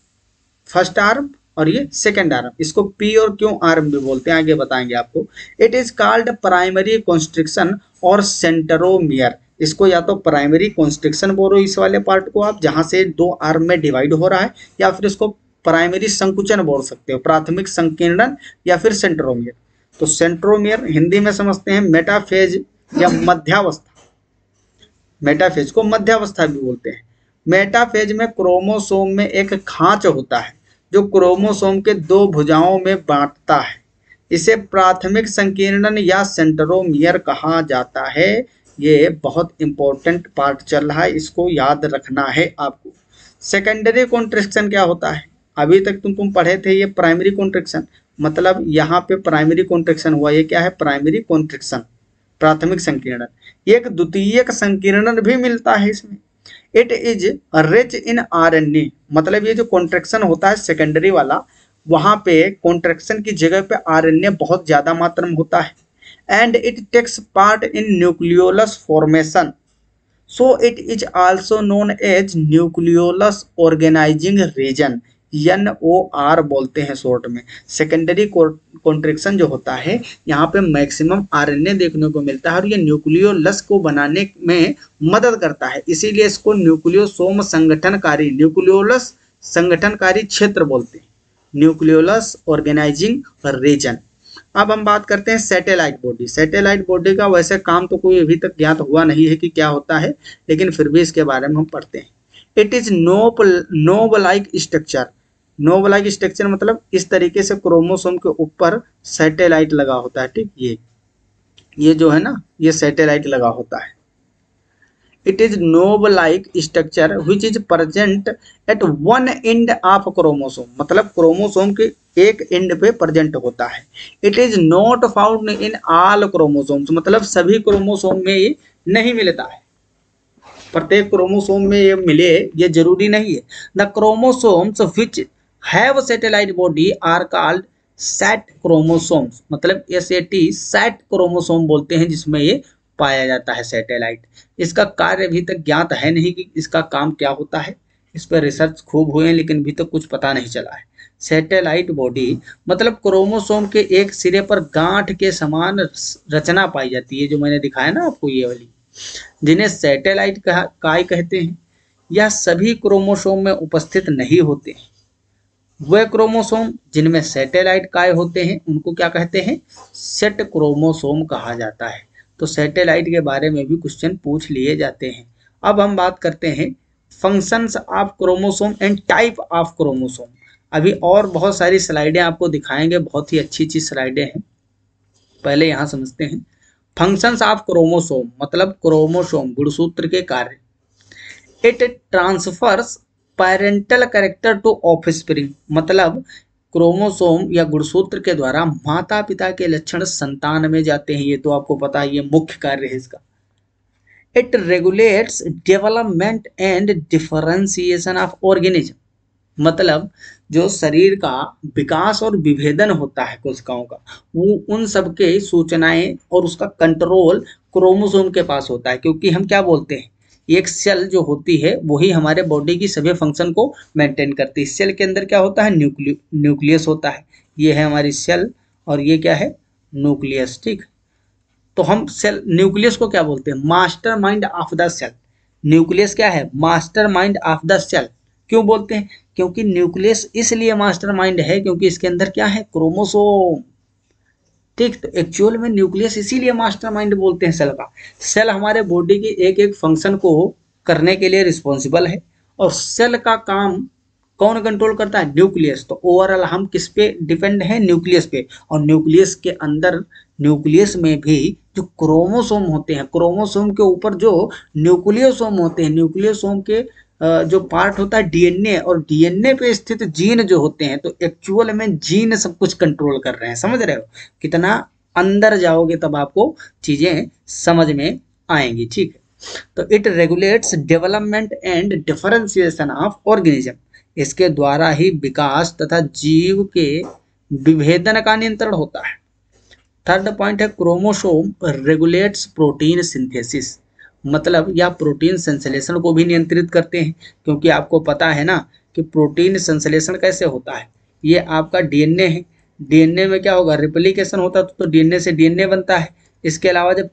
फर्स्ट आर्म और ये सेकेंड आर्म। इसको पी और क्यू आर्म भी बोलते हैं, आगे बताएंगे आपको। It is called primary constriction और सेंट्रोमियर। इसको या तो प्राइमरी कॉन्स्ट्रिक्शन बोलो इस वाले पार्ट को आप, जहां से दो आर्म में डिवाइड हो रहा है, या फिर इसको प्राइमरी संकुचन बोल सकते हो, प्राथमिक संकीर्णन, या फिर सेंट्रोमियर। तो सेंट्रोमियर हिंदी में समझते हैं, मेटाफेज या मध्यावस्था, मेटाफेज को मध्यावस्था भी बोलते हैं। मेटाफेज में क्रोमोसोम में एक खांच होता है जो क्रोमोसोम के दो भुजाओं में बांटता है। इसे प्राथमिक संकीर्णन या सेंट्रोमियर कहा जाता है। ये बहुत इंपॉर्टेंट पार्ट चल रहा है, इसको याद रखना है आपको। सेकेंडरी कॉन्ट्रैक्शन क्या होता है? अभी तक तुम पढ़े थे ये प्राइमरी कॉन्ट्रैक्शन, मतलब यहाँ पे प्राइमरी कॉन्ट्रैक्शन हुआ। ये क्या है? प्राइमरी कॉन्ट्रैक्शन, प्राथमिक संकीर्णन। एक द्वितीयक संकीर्णन भी मिलता है इसमें। It is rich in RNA, मतलब ये जो कॉन्ट्रैक्शन होता है सेकेंडरी वाला, वहां पे कॉन्ट्रैक्शन की जगह पे आरएनए बहुत ज्यादा मात्रा में होता है। And it takes part in nucleolus formation, so it is also known as nucleolus organizing region, NOR बोलते हैं शॉर्ट में। सेकेंडरी कॉन्ट्रैक्शन जो होता है यहाँ पे मैक्सिमम आरएनए देखने को मिलता है और ये न्यूक्लियोलस को बनाने में मदद करता है, इसीलिए इसको न्यूक्लियोसोम संगठनकारी, न्यूक्लियोलस संगठनकारी क्षेत्र बोलते हैं, न्यूक्लियोलस ऑर्गेनाइजिंग रीजन। अब हम बात करते हैं सैटेलाइट बॉडी। सैटेलाइट बॉडी का वैसे काम तो कोई अभी तक ज्ञात हुआ नहीं है कि क्या होता है, लेकिन फिर भी इसके बारे में हम पढ़ते हैं। It is knob like structure. Knob like structure मतलब इस तरीके से क्रोमोसोम के ऊपर सैटेलाइट लगा होता है, ठीक। ये जो है ना, ये सैटेलाइट लगा होता है। It is knob like structure which is present at one end of chromosome, मतलब क्रोमोसोम के एक एंड पे प्रेजेंट होता है। It is not found in all chromosomes, मतलब सभी क्रोमोसोम में ये नहीं मिलता है, प्रत्येक क्रोमोसोम में ये मिले ये जरूरी नहीं है। The chromosomes which have satellite body are called SAT chromosomes, मतलब SAT सैट क्रोमोसोम बोलते हैं जिसमें ये पाया जाता है सैटेलाइट। इसका कार्य अभी तक ज्ञात है नहीं कि इसका काम क्या होता है, इस पर रिसर्च खूब हुए हैं लेकिन अभी तक कुछ पता नहीं चला है। सैटेलाइट बॉडी मतलब क्रोमोसोम के एक सिरे पर गांठ के समान रचना पाई जाती है, जो मैंने दिखाया ना आपको ये वाली, जिन्हें सैटेलाइट काय कहते हैं। यह सभी क्रोमोसोम में उपस्थित नहीं होते हैं। वे क्रोमोसोम जिनमें सैटेलाइट काय होते हैं उनको क्या कहते हैं? सेट क्रोमोसोम कहा जाता है। तो सैटेलाइट के बारे में भी क्वेश्चन पूछ लिए जाते हैं। अब हम बात करते हैं functions of chromosome and type of chromosome. अभी और बहुत सारी स्लाइडें आपको दिखाएंगे, बहुत ही अच्छी अच्छी स्लाइडें हैं। पहले यहाँ समझते हैं फंक्शंस ऑफ क्रोमोसोम, मतलब क्रोमोसोम गुणसूत्र के कार्य। It transfers parental character to offspring, मतलब क्रोमोसोम या गुणसूत्र के द्वारा माता पिता के लक्षण संतान में जाते हैं, ये तो आपको पता है, ये मुख्य कार्य है इसका। It regulates development and differentiation of organism, मतलब जो शरीर का विकास और विभेदन होता है कोशिकाओं का, वो उन सब के सूचनाएं और उसका कंट्रोल क्रोमोसोम के पास होता है। क्योंकि हम क्या बोलते हैं, एक सेल जो होती है वही हमारे बॉडी की सभी फंक्शन को मेंटेन करती है। सेल के अंदर क्या होता है? न्यूक्लियस होता है। ये है हमारी सेल और ये क्या है? न्यूक्लियस, ठीक। तो हम सेल न्यूक्लियस को क्या बोलते हैं? Master mind of the cell. Nucleus क्या है? Master mind of the cell. क्यों बोलते हैं? क्योंकि न्यूक्लियस इसलिए मास्टर माइंड है क्योंकि इसके अंदर क्या है? क्रोमोसोम, ठीक। तो एक्चुअल में न्यूक्लियस इसीलिए मास्टरमाइंड बोलते हैं सेल का। सेल हमारे बॉडी की एक एक फंक्शन को करने के लिए रिस्पॉन्सिबल है और सेल का काम कौन कंट्रोल करता है? न्यूक्लियस। तो ओवरऑल हम किस पे डिपेंड हैं? न्यूक्लियस पे। और न्यूक्लियस के अंदर, न्यूक्लियस में भी जो क्रोमोसोम होते हैं, क्रोमोसोम के ऊपर जो न्यूक्लियोसोम होते हैं, न्यूक्लियोसोम के जो पार्ट होता है डीएनए, और डीएनए पे स्थित जीन जो होते हैं, तो एक्चुअल में जीन सब कुछ कंट्रोल कर रहे हैं। समझ रहे हो? कितना अंदर जाओगे तब आपको चीजें समझ में आएंगी, ठीक है। तो it regulates development and differentiation of organism, इसके द्वारा ही विकास तथा जीव के विभेदन का नियंत्रण होता है। थर्ड पॉइंट है क्रोमोसोम रेगुलेट्स प्रोटीन सिंथेसिस, मतलब यह प्रोटीन संश्लेषण को भी नियंत्रित करते हैं। क्योंकि आपको पता है ना कि प्रोटीन संश्लेषण कैसे होता है। ये आपका डीएनए है, डीएनए में क्या होगा? रिप्लिकेशन होता है, तो डीएनए से डीएनए बनता है। इसके अलावा जब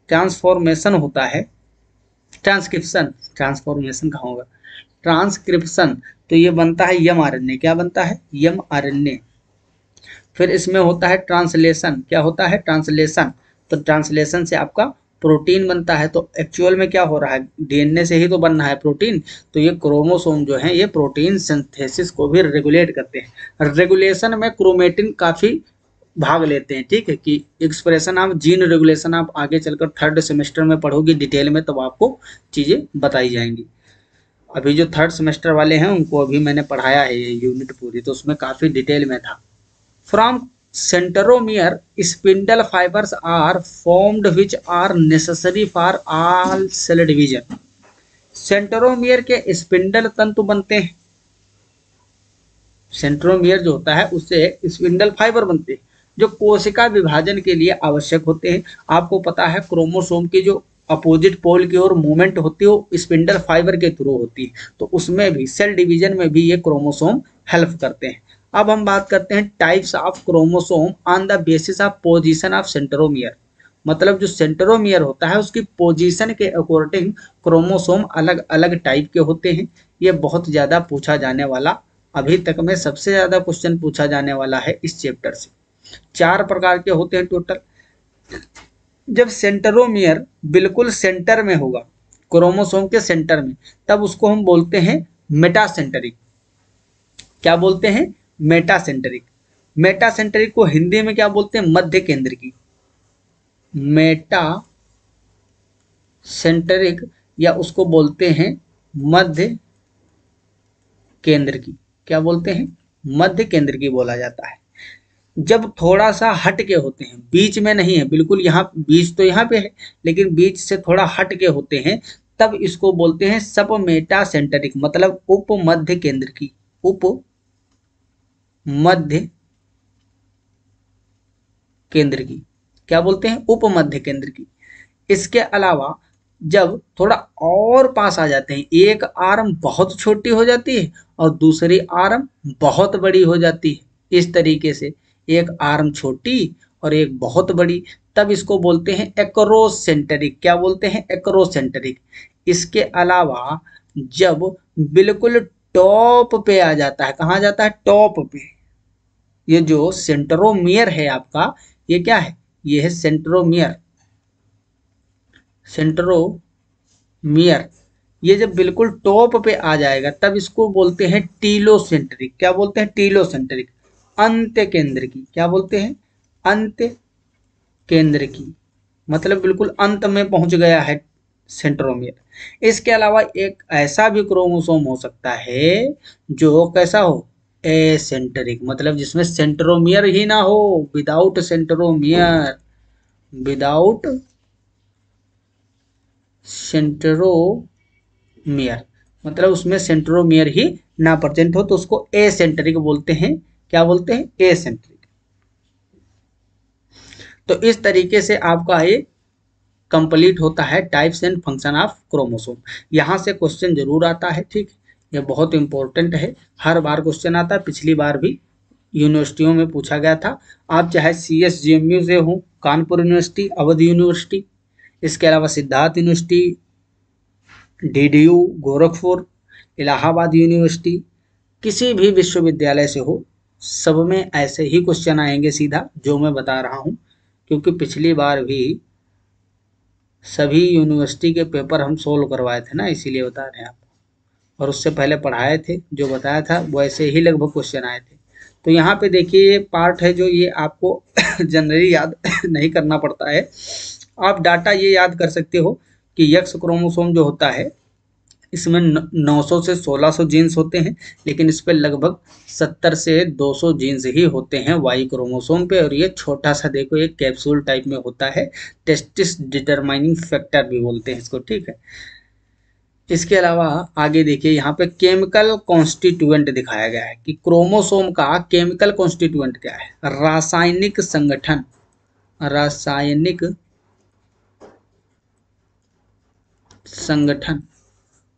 ट्रांसफॉर्मेशन होता है, ट्रांसफॉर्मेशन कहाँ होगा? ट्रांसक्रिप्शन, तो ये बनता है mRNA। क्या बनता है? mRNA। फिर इसमें होता है ट्रांसलेशन। क्या होता है? ट्रांसलेशन। तो ट्रांसलेशन से आपका प्रोटीन बनता है, तो एक्चुअल में क्या हो रहा है, डीएनए से ही तो बनना है प्रोटीन। तो ये क्रोमोसोम जो है ये प्रोटीन सिंथेसिस को भी रेगुलेट करते हैं। रेगुलेशन में क्रोमेटिन काफी भाग लेते हैं, ठीक है, कि एक्सप्रेशन ऑफ जीन रेगुलेशन आप आगे चलकर थर्ड सेमेस्टर में पढ़ोगे डिटेल में, तब आपको चीजें बताई जाएंगी। अभी जो थर्ड सेमेस्टर वाले हैं उनको अभी मैंने पढ़ाया है ये यूनिट पूरी, तो उसमें काफी डिटेल में था। From centromere spindle fibres are formed which are necessary for all cell division. Centromere के स्पिंडल तंतु बनते हैं, सेंट्रोमियर जो होता है उससे स्पिंडल फाइबर बनते हैं जो कोशिका विभाजन के लिए आवश्यक होते हैं। आपको पता है क्रोमोसोम की जो अपोजिट पोल की ओर मूवमेंट होती है वो स्पिंडल फाइबर के थ्रू होती है, तो उसमें भी सेल डिवीजन में भी ये क्रोमोसोम हेल्प करते हैं। अब हम बात करते हैं types of chromosome on the basis of position of centromere. मतलब जो सेंट्रोमियर होता है उसकी पोजीशन के अकॉर्डिंग क्रोमोसोम अलग अलग टाइप के होते हैं। ये बहुत ज़्यादा पूछा जाने वाला, अभी तक में सबसे ज़्यादा क्वेश्चन पूछा जाने वाला है इस चैप्टर से। 4 प्रकार के होते हैं टोटल। जब सेंटरोमियर बिल्कुल सेंटर में होगा, क्रोमोसोम के सेंटर में, तब उसको हम बोलते हैं मेटासेंटरिक। क्या बोलते हैं? मेटासेंटरिक। मेटासेंटरिक को हिंदी में क्या बोलते हैं? मध्य केंद्र की। मेटा सेंटरिक या उसको बोलते हैं मध्य केंद्र की। क्या बोलते हैं? मध्य केंद्र की बोला जाता है। जब थोड़ा सा हट के होते हैं, बीच में नहीं है, बिल्कुल यहाँ बीच तो यहाँ पे है लेकिन बीच से थोड़ा हट के होते हैं, तब इसको बोलते हैं सब मेटा सेंटरिक, मतलब उप मध्य केंद्र की। उप मध्य केंद्र की क्या बोलते हैं? उप मध्य केंद्र की। इसके अलावा जब थोड़ा और पास आ जाते हैं, एक आर्म बहुत छोटी हो जाती है और दूसरी आर्म बहुत बड़ी हो जाती है, इस तरीके से एक आर्म छोटी और एक बहुत बड़ी, तब इसको बोलते हैं एक्रोसेंटरिक। क्या बोलते हैं? एक्रोसेंटरिक। इसके अलावा जब बिल्कुल टॉप पे आ जाता है, कहाँ जाता है? टॉप पे। ये जो सेंट्रोमियर है आपका, ये क्या है? ये है सेंट्रोमियर। सेंट्रोमियर ये जब बिल्कुल टॉप पे आ जाएगा तब इसको बोलते हैं टीलोसेंट्रिक। क्या बोलते हैं? टीलोसेंट्रिक। अंत्य केंद्र की। क्या बोलते हैं? अंत्य केंद्र की, मतलब बिल्कुल अंत में पहुंच गया है सेंट्रोमियर। इसके अलावा एक ऐसा भी क्रोमोसोम हो सकता है जो कैसा हो? एसेंट्रिक, मतलब जिसमें सेंट्रोमियर ही ना हो, विदाउट सेंट्रोमियर। विदाउट सेंट्रोमियर मतलब उसमें सेंट्रोमियर ही ना प्रेजेंट हो, तो उसको एसेंट्रिक बोलते हैं। क्या बोलते हैं? एसेंट्रिक। तो इस तरीके से आपका ये कंप्लीट होता है types and function of chromosome. यहाँ से क्वेश्चन जरूर आता है, ठीक, ये बहुत इंपॉर्टेंट है, हर बार क्वेश्चन आता है, पिछली बार भी यूनिवर्सिटियों में पूछा गया था। आप चाहे CSGMU से हो, कानपुर यूनिवर्सिटी, अवध यूनिवर्सिटी, इसके अलावा Siddharth university, DDU Gorakhpur, Allahabad university, किसी भी विश्वविद्यालय से हो, सब में ऐसे ही क्वेश्चन आएंगे सीधा, जो मैं बता रहा हूँ, क्योंकि पिछली बार भी सभी यूनिवर्सिटी के पेपर हम सोल्व करवाए थे ना, इसीलिए बता रहे हैं आपको, और उससे पहले पढ़ाए थे, जो बताया था वैसे ही लगभग क्वेश्चन आए थे। तो यहाँ पे देखिए ये पार्ट है जो ये आपको जनरली याद नहीं करना पड़ता है। आप डाटा ये याद कर सकते हो कि यक्स क्रोमोसोम जो होता है इसमें 900 से 1600 जीन्स होते हैं, लेकिन इस पे लगभग 70 से 200 जीन्स ही होते हैं वाई क्रोमोसोम पे, और ये छोटा सा देखो एक कैप्सूल टाइप में होता है, टेस्टिस डिटरमाइनिंग फैक्टर भी बोलते हैं इसको, ठीक है। इसके अलावा आगे देखिए यहाँ पे केमिकल कॉन्स्टिट्यूएंट दिखाया गया है कि क्रोमोसोम का केमिकल कॉन्स्टिट्यूएंट क्या है। रासायनिक संगठन, रासायनिक संगठन,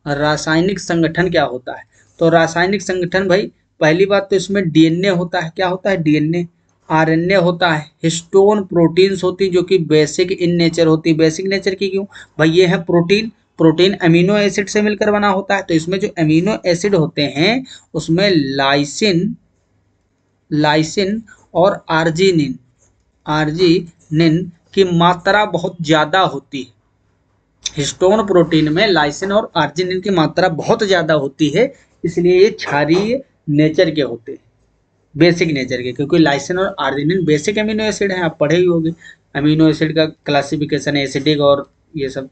रासायनिक संगठन क्या होता है? तो रासायनिक संगठन भाई, पहली बात तो इसमें डीएनए होता है। क्या होता है? डीएनए। आरएनए होता है, हिस्टोन प्रोटीन्स होती जो कि बेसिक इन नेचर होती। बेसिक नेचर की क्यों भाई? ये है प्रोटीन, प्रोटीन अमीनो एसिड से मिलकर बना होता है, तो इसमें जो अमीनो एसिड होते हैं उसमें लाइसिन, लाइसिन और आर्जिनिन, आर्जिनिन की मात्रा बहुत ज्यादा होती है, हिस्टोन प्रोटीन में लाइसिन और आर्जिनिन की मात्रा बहुत ज़्यादा होती है, इसलिए ये क्षारीय नेचर के होते हैं, बेसिक नेचर के, क्योंकि लाइसिन और आर्जिनिन बेसिक अमीनो एसिड हैं, आप पढ़े ही होंगे अमीनो एसिड का क्लासिफिकेशन है, एसिडिक और ये सब।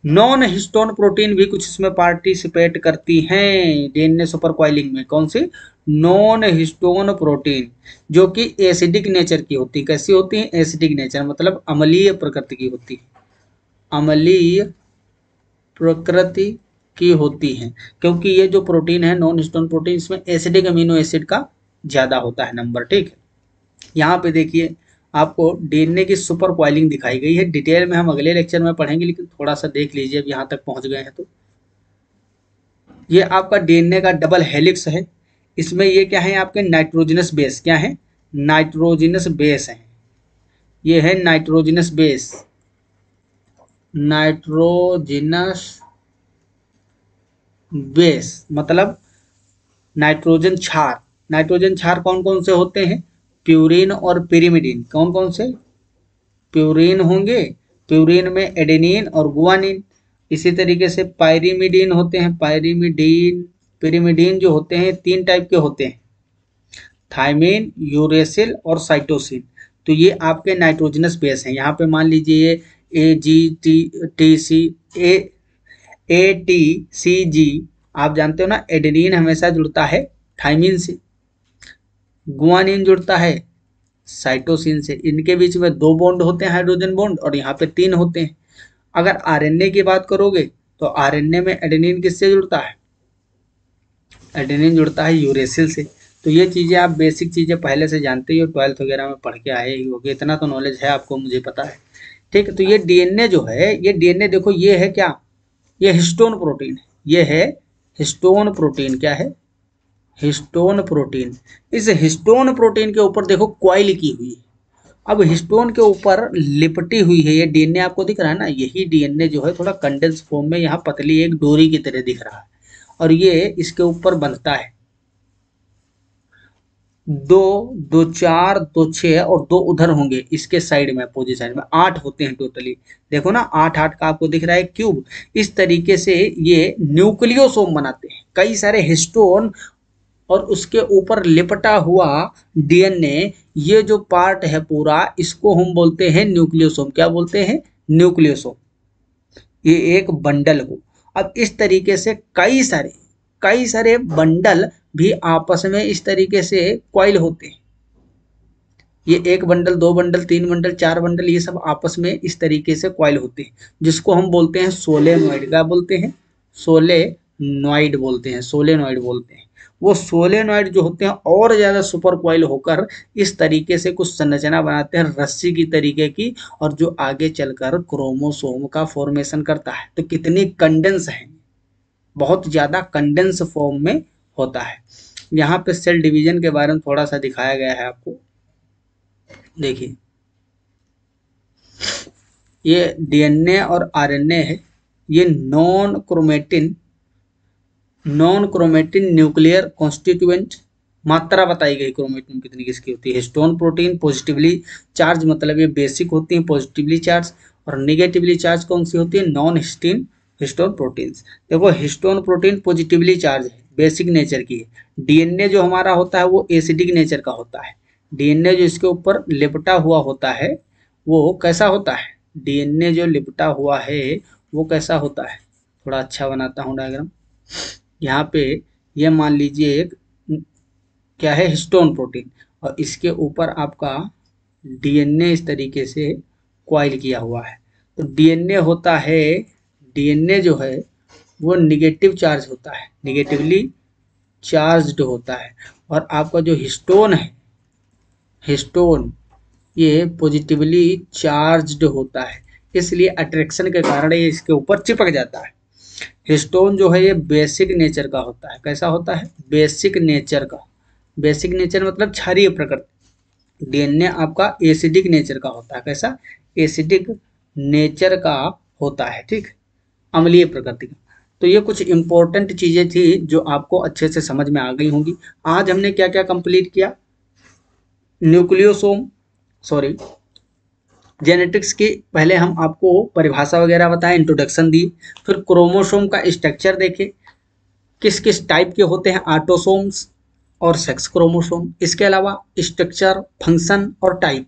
नॉन हिस्टोन प्रोटीन भी कुछ इसमें पार्टिसिपेट करती हैं डीएनए सुपर कॉइलिंग में। कौन सी? नॉन हिस्टोन प्रोटीन, जो कि एसिडिक नेचर की होती है। कैसी होती है? एसिडिक नेचर, मतलब अम्लीय प्रकृति की होती है, अम्लीय प्रकृति की होती हैं, क्योंकि ये जो प्रोटीन है नॉन हिस्टोन प्रोटीन, इसमें एसिडिक अमीनो एसिड का ज़्यादा होता है नंबर। ठीक है, यहाँ पे देखिए आपको डीएनए की सुपर कॉइलिंग दिखाई गई है। डिटेल में हम अगले लेक्चर में पढ़ेंगे, लेकिन थोड़ा सा देख लीजिए, अब यहाँ तक पहुँच गए हैं तो। ये आपका डीएनए का डबल हेलिक्स है। इसमें ये क्या है? आपके नाइट्रोजनस बेस। क्या है? नाइट्रोजनस बेस है। ये है नाइट्रोजनस बेस, नाइट्रोजनस बेस मतलब नाइट्रोजन क्षार। नाइट्रोजन क्षार कौन कौन से होते हैं? प्यूरिन और पिरिमिडिन। कौन कौन से? प्यूरिन होंगे, प्यूरिन में एडेनिन और गुआनिन। इसी तरीके से पायरिमिडीन होते हैं, पायरिमिडीन, पिरिमिडीन जो होते हैं तीन टाइप के होते हैं, थायमिन, यूरेसिल और साइटोसिन। तो ये आपके नाइट्रोजनस बेस हैं। यहाँ पे मान लीजिए A G T T C A T C G, आप जानते हो ना, एडेनिन हमेशा जुड़ता है थायमिन से, गुआनिन जुड़ता है साइटोसिन से। इनके बीच में दो बॉन्ड होते हैं, हाइड्रोजन बॉन्ड, और यहाँ पे तीन होते हैं। अगर आरएनए की बात करोगे तो आरएनए में एडेनिन किससे जुड़ता है? एडेनिन जुड़ता है यूरेसिल से। तो ये चीज़ें आप बेसिक चीज़ें पहले से जानते ही हो, 12th वगैरह में पढ़ के आए ही होगे, इतना तो नॉलेज है आपको, मुझे पता है। ठीक है, तो ये डीएनए जो है, ये डीएनए देखो, ये है क्या? ये हिस्टोन प्रोटीन है। ये है हिस्टोन प्रोटीन। क्या है? Histone protein. इस हिस्टोन प्रोटीन के ऊपर देखो कॉइल की हुई है। अब हिस्टोन के ऊपर लिपटी हुई है ये डीएनए, आपको दिख रहा है ना, यही डीएनए जो है थोड़ा कंडेंस फॉर्म में यहाँ पतली एक डोरी की तरह दिख रहा है, और ये इसके ऊपर बंधता है। दो, दो चार, दो छः और दो उधर होंगे इसके साइड में, अपोजिट साइड में, 8 होते हैं टोटली। देखो ना, 8 का आपको दिख रहा है क्यूब। इस तरीके से ये न्यूक्लियोसोम बनाते हैं, कई सारे हिस्टोन और उसके ऊपर लिपटा हुआ डीएनए। ये जो पार्ट है पूरा, इसको हम बोलते हैं न्यूक्लियोसोम। क्या बोलते हैं? न्यूक्लियोसोम। ये एक बंडल को, अब इस तरीके से कई सारे बंडल भी आपस में इस तरीके से कॉइल होते हैं। ये एक बंडल, दो बंडल, तीन बंडल, चार बंडल, ये सब आपस में इस तरीके से कॉइल होते हैं, जिसको हम बोलते हैं सोलेनॉइड। क्या बोलते हैं? सोलेनॉइड बोलते हैं, सोलेनॉइड बोलते हैं। वो सोलेनॉइड जो होते हैं और ज्यादा सुपर कॉइल होकर इस तरीके से कुछ संरचना बनाते हैं रस्सी की तरीके की, और जो आगे चलकर क्रोमोसोम का फॉर्मेशन करता है। तो कितनी कंडेंस है, बहुत ज्यादा कंडेंस फॉर्म में होता है। यहाँ पे सेल डिवीजन के बारे में थोड़ा सा दिखाया गया है आपको, देखिए। ये डीएनए और आरएनए है, ये नॉन क्रोमेटिन न्यूक्लियर कॉन्स्टिट्यूएंट। मात्रा बताई गई क्रोमेटिन कितनी किसकी होती है। हिस्टोन प्रोटीन पॉजिटिवली चार्ज, मतलब ये बेसिक होती है पॉजिटिवली चार्ज, और निगेटिवली चार्ज कौन सी होती है? Non histone proteins. देखो, हिस्टोन प्रोटीन पॉजिटिवली चार्ज है, बेसिक नेचर की है। डीएनए जो हमारा होता है वो एसिडिक नेचर का होता है। डीएनए जो इसके ऊपर लिपटा हुआ होता है वो कैसा होता है? डीएनए जो लिपटा हुआ है वो कैसा होता है? थोड़ा अच्छा बनाता हूँ डायग्राम। यहाँ पे ये मान लीजिए एक क्या है? हिस्टोन प्रोटीन, और इसके ऊपर आपका डीएनए इस तरीके से कॉइल किया हुआ है। तो डीएनए होता है, डीएनए जो है वो निगेटिव चार्ज होता है, निगेटिवली चार्ज्ड होता है। और आपका जो हिस्टोन है, हिस्टोन, ये पॉजिटिवली चार्ज्ड होता है, इसलिए अट्रैक्शन के कारण ये इसके ऊपर चिपक जाता है। हिस्टोन जो है ये बेसिक नेचर का होता है। कैसा होता है? बेसिक नेचर का। बेसिक नेचर मतलब क्षारीय प्रकृति। डीएनए आपका एसिडिक नेचर का होता है। कैसा? एसिडिक नेचर का होता है, ठीक, अम्लीय प्रकृति का। तो ये कुछ इंपॉर्टेंट चीजें थी जो आपको अच्छे से समझ में आ गई होंगी। आज हमने क्या क्या कंप्लीट किया? न्यूक्लियोसोम, सॉरी, जेनेटिक्स की पहले हम आपको परिभाषा वगैरह बताएं, इंट्रोडक्शन दी, फिर क्रोमोसोम का स्ट्रक्चर देखे, किस किस टाइप के होते हैं, ऑटोसोम्स और सेक्स क्रोमोसोम। इसके अलावा स्ट्रक्चर, फंक्शन और टाइप,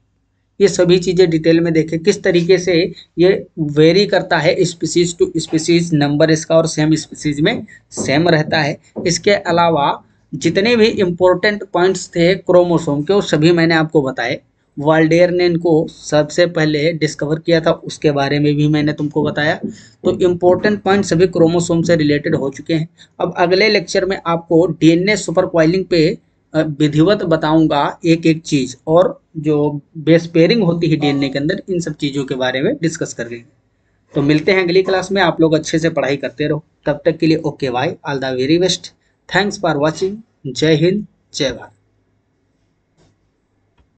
ये सभी चीज़ें डिटेल में देखें, किस तरीके से ये वेरी करता है स्पीसीज टू स्पीसीज, नंबर इसका और सेम स्पीसीज में सेम रहता है। इसके अलावा जितने भी इम्पोर्टेंट पॉइंट्स थे क्रोमोसोम के वो सभी मैंने आपको बताए। वाल्डेयर ने इनको सबसे पहले डिस्कवर किया था, उसके बारे में भी मैंने तुमको बताया। तो इम्पोर्टेंट पॉइंट सभी क्रोमोसोम से रिलेटेड हो चुके हैं। अब अगले लेक्चर में आपको डीएनए सुपर कॉइलिंग पे विधिवत बताऊंगा एक एक चीज, और जो बेस पेयरिंग होती है डीएनए के अंदर, इन सब चीजों के बारे में डिस्कस कर लेंगे। तो मिलते हैं अगली क्लास में। आप लोग अच्छे से पढ़ाई करते रहो, तब तक के लिए okay bye, all the very best, thanks for watching. जय हिंद, जय भारत।